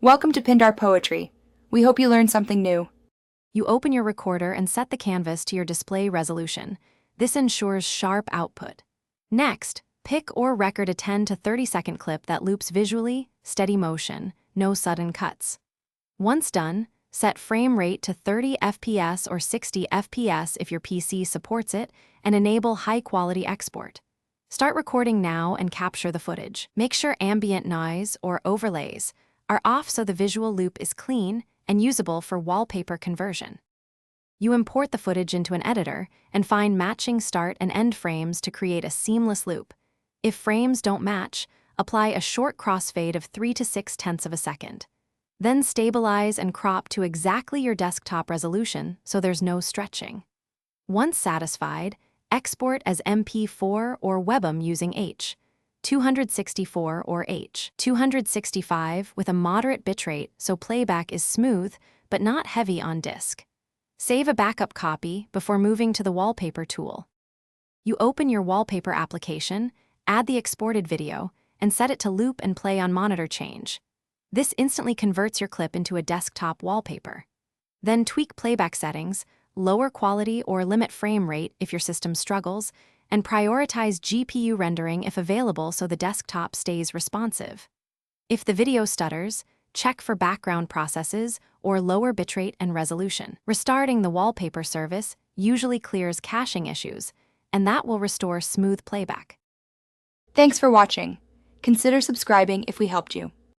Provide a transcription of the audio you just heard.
Welcome to Pindar Poetry. We hope you learned something new. You open your recorder and set the canvas to your display resolution. This ensures sharp output. Next, pick or record a 10 to 30 second clip that loops visually, steady motion, no sudden cuts. Once done, set frame rate to 30 FPS or 60 FPS if your PC supports it, and enable high-quality export. Start recording now and capture the footage. Make sure ambient noise or overlays are off so the visual loop is clean and usable for wallpaper conversion. You import the footage into an editor and find matching start and end frames to create a seamless loop. If frames don't match, apply a short crossfade of 3 to 6/10 of a second. Then stabilize and crop to exactly your desktop resolution so there's no stretching. Once satisfied, export as MP4 or WebM using H.264 or H.265 with a moderate bitrate so playback is smooth but not heavy on disk. Save a backup copy before moving to the wallpaper tool. You open your wallpaper application, add the exported video, and set it to loop and play on monitor change. This instantly converts your clip into a desktop wallpaper. Then tweak playback settings, lower quality or limit frame rate if your system struggles, and prioritize GPU rendering if available so the desktop stays responsive. If the video stutters, check for background processes or lower bitrate and resolution. Restarting the wallpaper service usually clears caching issues, and that will restore smooth playback. Thanks for watching. Consider subscribing if we helped you.